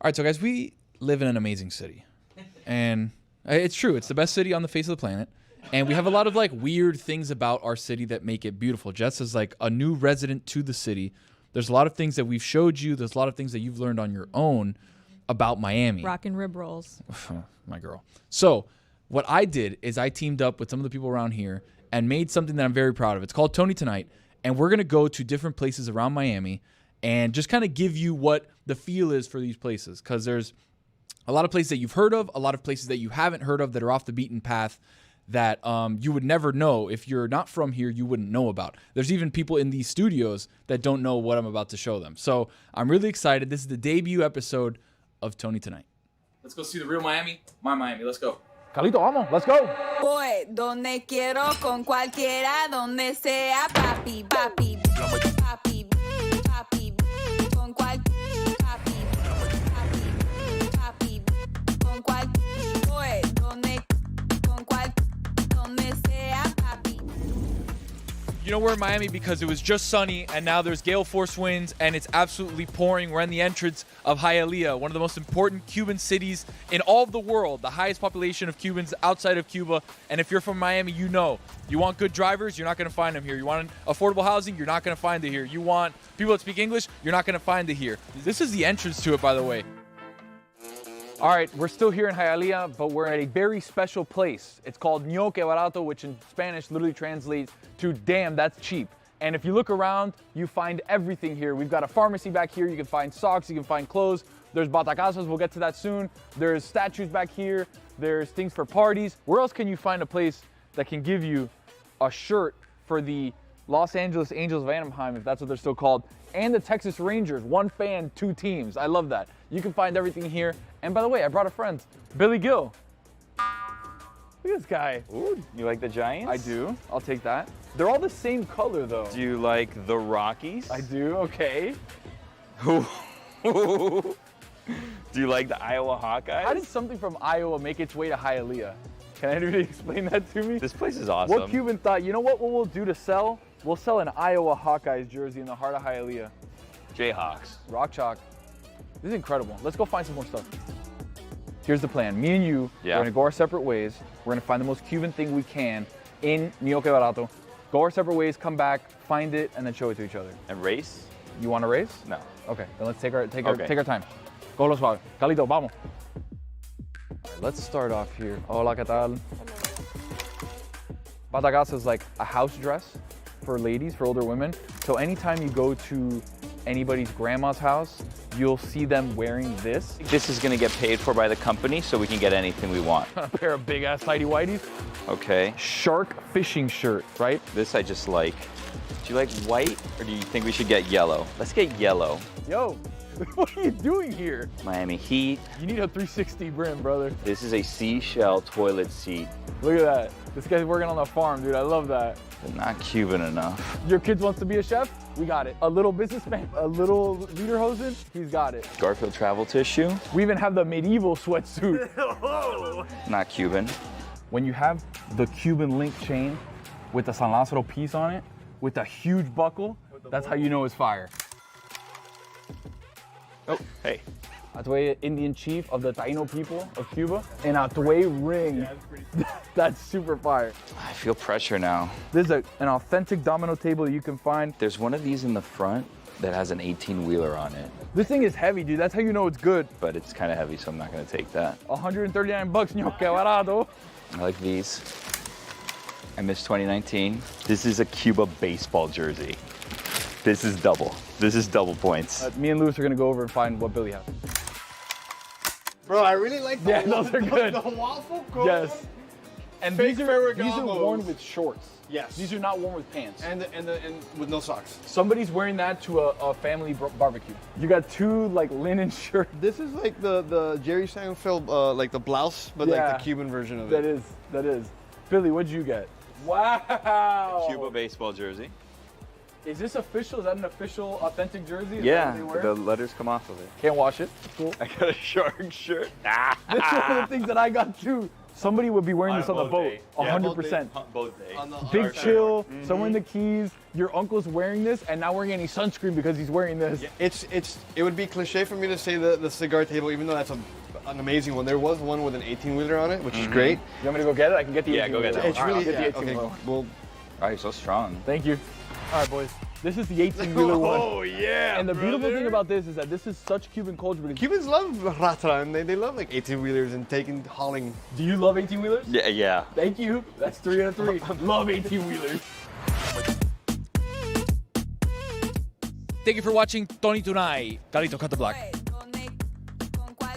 All right, so guys, we live in an amazing city. And it's true. It's the best city on the face of the planet. And we have a lot of like weird things about our city that make it beautiful. Jess is like a new resident to the city. There's a lot of things that we've showed you. There's a lot of things that you've learned on your own about Miami. Rockin' rib rolls. My girl. So what I did is I teamed up with some of the people around here and made something that I'm very proud of. It's called Tony Tonight. And we're going to go to different places around Miami and just kind of give you what the feel is for these places. Because there's a lot of places that you've heard of, a lot of places that you haven't heard of that are off the beaten path that you would never know. If you're not from here, you wouldn't know about. There's even people in these studios that don't know what I'm about to show them. So I'm really excited. This is the debut episode of Tony Tonight. Let's go see the real Miami, my Miami. Let's go. Carlito, vamos. Let's go. Voy donde quiero con cualquiera, donde sea, papi, papi, papi, papi, con cual, papi, papi, papi, con cual, voy donde, con cual, donde sea, papi. You know, we're in Miami because it was just sunny and now there's gale force winds and it's absolutely pouring. We're in the entrance of Hialeah, one of the most important Cuban cities in all of the world, the highest population of Cubans outside of Cuba. And if you're from Miami, you know, you want good drivers, you're not going to find them here. You want affordable housing, you're not going to find it here. You want people that speak English, you're not going to find it here. This is the entrance to it, by the way. All right, we're still here in Hialeah, but we're at a very special place. It's called Ño Que Barato, which in Spanish literally translates to damn, that's cheap. And if you look around, you find everything here. We've got a pharmacy back here. You can find socks, you can find clothes. There's batacazos, we'll get to that soon. There's statues back here. There's things for parties. Where else can you find a place that can give you a shirt for the Los Angeles Angels of Anaheim, if that's what they're still called, and the Texas Rangers, one fan, two teams. I love that. You can find everything here. And by the way, I brought a friend, Billy Gill. Look at this guy. Ooh, you like the Giants? I do. I'll take that. They're all the same color, though. Do you like the Rockies? I do. Okay. Do you like the Iowa Hawkeyes? How did something from Iowa make its way to Hialeah? Can anybody explain that to me? This place is awesome. What Cuban thought, you know what we'll do to sell? We'll sell an Iowa Hawkeyes jersey in the heart of Hialeah. Jayhawks. Rock chalk. This is incredible. Let's go find some more stuff. Here's the plan. Me and you, we're gonna go our separate ways. We're gonna find the most Cuban thing we can in Ño Que Barato. Go our separate ways, come back, find it, and then show it to each other. And race? You want to race? No. Okay, then let's take our time. Go lo suave. Calito, vamos. Let's start off here. Hola, ¿qué tal? Batagasa is like a house dress for ladies, for older women. So anytime you go to anybody's grandma's house, you'll see them wearing this. This is gonna get paid for by the company so we can get anything we want. A pair of big ass tighty whities. Okay. Shark fishing shirt, right? This I just like. Do you like white or do you think we should get yellow? Let's get yellow. Yo, what are you doing here? Miami Heat. You need a 360 brim, brother. This is a seashell toilet seat. Look at that. This guy's working on the farm, dude. I love that. But not Cuban enough. Your kid wants to be a chef? We got it. A little businessman, a little lederhosen? He's got it. Garfield travel tissue. We even have the medieval sweatsuit. Not Cuban. When you have the Cuban link chain with the San Lázaro piece on it, with a huge buckle, that's how you know it's fire. Oh, hey. Atue, Indian chief of the Taino people of Cuba, and Atue ring. That's super fire. I feel pressure now. This is an authentic domino table that you can find. There's one of these in the front that has an 18-wheeler on it. This thing is heavy, dude. That's how you know it's good. But it's kind of heavy, so I'm not gonna take that. 139 bucks, Ño Que Barato. I like these. I miss 2019. This is a Cuba baseball jersey. This is double. This is double points. Me and Luis are gonna go over and find what Billy has. Bro, I really like the those are good. The waffle cone. Yes. And these are worn with shorts. Yes. These are not worn with pants. And with no socks. Somebody's wearing that to a family barbecue. You got two like linen shirts. This is like the Jerry Seinfeld, like the blouse, but like the Cuban version of it. That is. Billy, what'd you get? Wow. Cuba baseball jersey. Is this official? Is that an official, authentic jersey? Yeah, the letters come off of it. Can't wash it. Cool. I got a shark shirt. This is one of the things that I got too. somebody would be wearing this on the boat. 100%. Big chill, somewhere in the Keys. Your uncle's wearing this and not wearing any sunscreen because he's wearing this. It would be cliche for me to say the cigar table, even though that's an amazing one. There was one with an 18-wheeler on it, which is great. You want me to go get it? I can get the 18-wheeler. Yeah, go get it. It's really, I'll get the 18-wheeler. okay, well, Oh, you're so strong. Thank you. All right, boys. This is the 18-wheeler one. Oh, yeah, And the beautiful thing about this is that this is such Cuban culture. Because Cubans love ratra, and they love like 18-wheelers and hauling. do you love 18-wheelers? Yeah. Thank you. That's 3 out of 3. Love 18-wheelers. Thank you for watching Tony Tunay. Carlito, cut the block.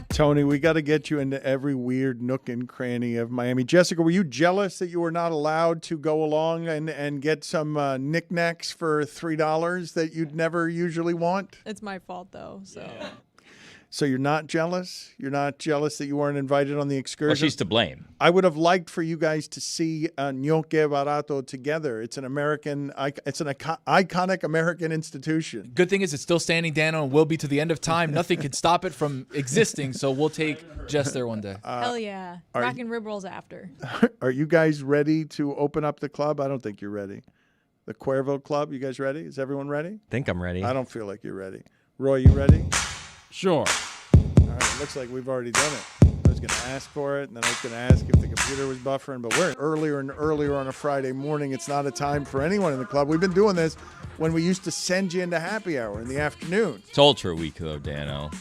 Tony, we got to get you into every weird nook and cranny of Miami. Jessica, were you jealous that you were not allowed to go along and get some knickknacks for $3 that you'd never usually want? It's my fault, though. So. So you're not jealous? You're not jealous that you weren't invited on the excursion? Well, she's to blame. I would have liked for you guys to see Gnocchi Barato together. It's an iconic American institution. Good thing is it's still standing, Dano, and will be to the end of time. Nothing can stop it from existing, so we'll take Jess there one day. Hell yeah. Rockin' rib rolls after. Are you guys ready to open up the club? I don't think you're ready. The Cuervo Club, you guys ready? Is everyone ready? Think I'm ready. I don't feel like you're ready. Roy, you ready? Sure. All right, it looks like we've already done it. I was going to ask for it, and then I was going to ask if the computer was buffering, but we're earlier and earlier on a Friday morning. It's not a time for anyone in the club. We've been doing this when we used to send you into happy hour in the afternoon. It's Ultra Week, though, Dano.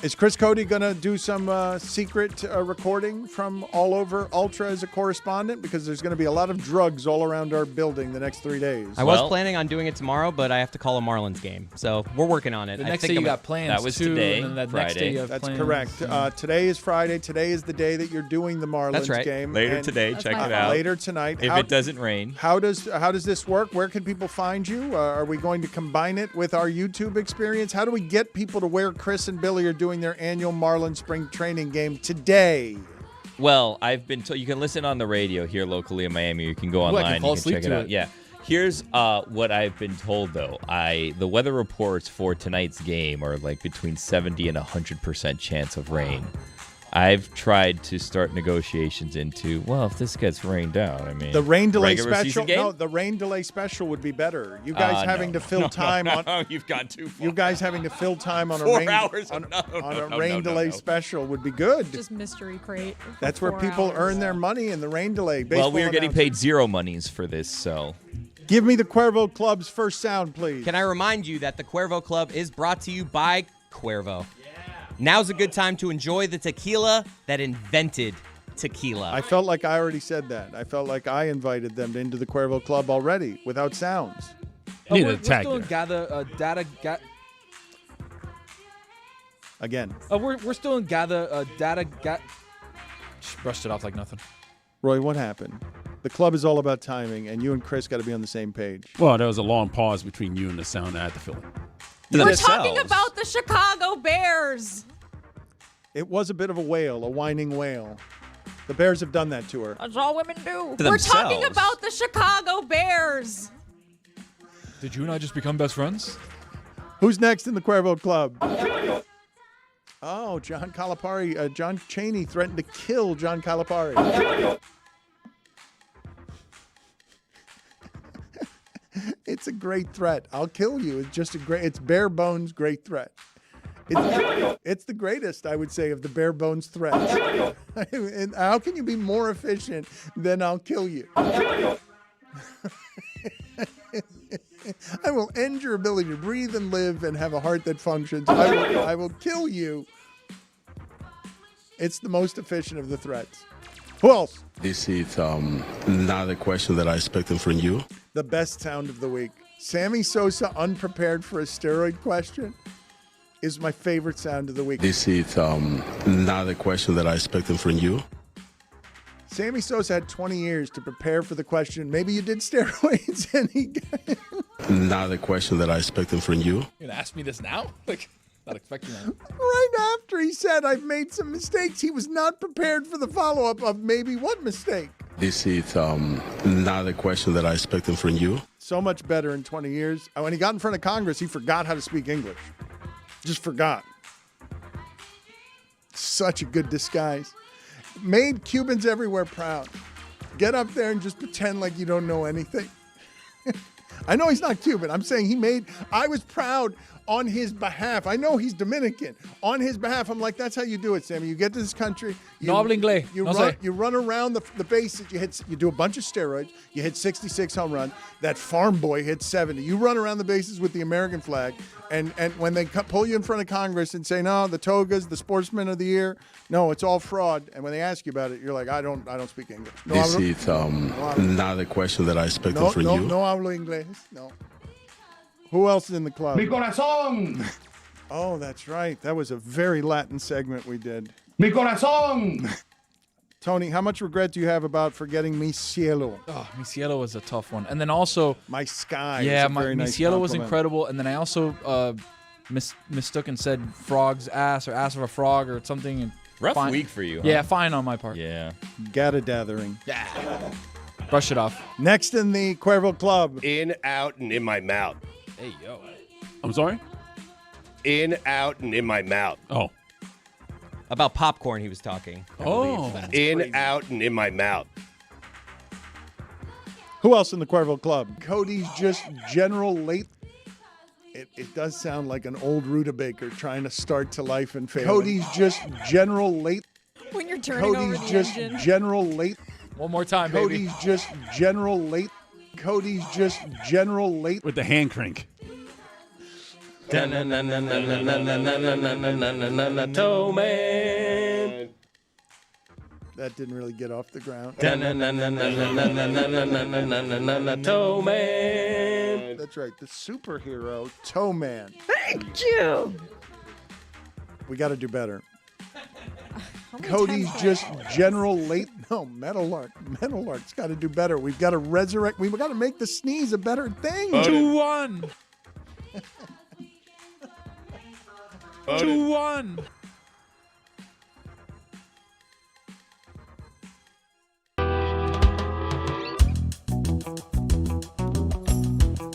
Is Chris Cody going to do some secret recording from all over Ultra as a correspondent? Because there's going to be a lot of drugs all around our building the next 3 days. I was planning on doing it tomorrow, but I have to call a Marlins game. So we're working on it. The next day you got plans, that was too, today, and then that Friday. next day you have That's plans. correct. Today is Friday. Today is the day that you're doing the Marlins That's right. game. Later and today, check it out. Later tonight. If it doesn't rain. How does this work? Where can people find you? Are we going to combine it with our YouTube experience? How do we get people to where Chris and Billy are doing their annual Marlins spring training game today? Well, I've been told you can listen on the radio here locally in Miami. You can go I can online. fall You can asleep check it to out. it. Yeah. Here's what I've been told, though. The weather reports for tonight's game are like between 70 and 100% chance of rain. I've tried to start negotiations into, well, if this gets rained out, I mean, The rain delay regular special. season game? No, the rain delay special would be better. You guys having to fill time on. You've gone too far. You guys having to fill time on 4 a rain hours. on a No, rain delay no. special would be good. Just mystery crate. for That's where 4 people hours. earn their money in the rain delay. Well, we are Baseball getting announcers. paid zero monies for this, so. Give me the Cuervo Club's first sound, please. Can I remind you that the Cuervo Club is brought to you by Cuervo? Now's a good time to enjoy the tequila that invented tequila. I felt like I already said that. I felt like I invited them into the Cuervo Club already without sounds. Need we're a tag still in there. gather data. Again, We're still in gather data. Just brushed it off like nothing. Roy, what happened? The club is all about timing, and you and Chris got to be on the same page. Well, there was a long pause between you and the sound. I had to fill it. We're talking about the Chicago Bears. It was a bit of a wail, a whining wail. The Bears have done that to her. That's all women do. To We're talking themselves. about the Chicago Bears. Did you and I just become best friends? Who's next in the Cuervo Club? Oh, John Calipari. John Chaney threatened to kill John Calipari. It's a great threat. I'll kill you. It's bare bones great threat. It's the greatest, I would say, of the bare bones threats. And how can you be more efficient than I'll kill you? I will end your ability to breathe and live and have a heart that functions. I will kill you. It's the most efficient of the threats. Who else? This is not a question that I expected from you. The best sound of the week. Sammy Sosa unprepared for a steroid question is my favorite sound of the week. This is not a question that I expected from you. Sammy Sosa had 20 years to prepare for the question. Maybe you did steroids, and he got it. Not a question that I expected from you. You're gonna ask me this now? Like, not expecting that. Right after he said, I've made some mistakes, he was not prepared for the follow-up of maybe what mistake. This is not a question that I expected from you. So much better in 20 years. When he got in front of Congress, he forgot how to speak English. Just forgot. Such a good disguise. made Cubans everywhere proud. Get up there and just pretend like you don't know anything. I know he's not Cuban. I'm saying I was proud on his behalf. I know he's Dominican. On his behalf, I'm like, that's how you do it, Sammy. You get to this country. No hablo inglés. You run around the bases. You do a bunch of steroids. You hit 66 home runs. That farm boy hit 70. You run around the bases with the American flag. And when they pull you in front of Congress and say, no, the togas, the sportsman of the year, no, it's all fraud. And when they ask you about it, you're like, I don't speak English. No, This is not a question that I expected from you. No hablo inglés. No. Who else is in the club? Mi corazón. Oh, that's right. That was a very Latin segment we did. Mi corazón. Tony, how much regret do you have about forgetting Mi Cielo? Oh, Mi Cielo was a tough one. And then also My Sky. yeah, was a very Mi nice Cielo was compliment. incredible. And then I also mistook and said frog's ass or ass of a frog or something. And Rough fine. week for you. Yeah, fine on my part. Yeah. Gata dathering. Yeah. Brush it off. Next in the Cuervo Club. In, out, and in my mouth. Hey, yo. I'm sorry? In, out, and in my mouth. Oh. About popcorn, he was talking. I Oh. believe. In, out, and in my mouth. Who else in the Cuervo Club? Cody's just general late. It does sound like an old rutabaker trying to start to life and failing. Cody's just general late. When you're turning over Cody's the just engine. general late. One more time, baby. Cody's just general late. Cody's just general late. With the hand crank. Toe man. That didn't really get off the ground. Toe man. That's right. The superhero, Toe Man. Thank you. We got to do better. How many Cody's times just can I- general late. No, Metal Art. Metal Art's got to do better. We've got to resurrect. We've got to make the sneeze a better thing. 2-1. 2-1.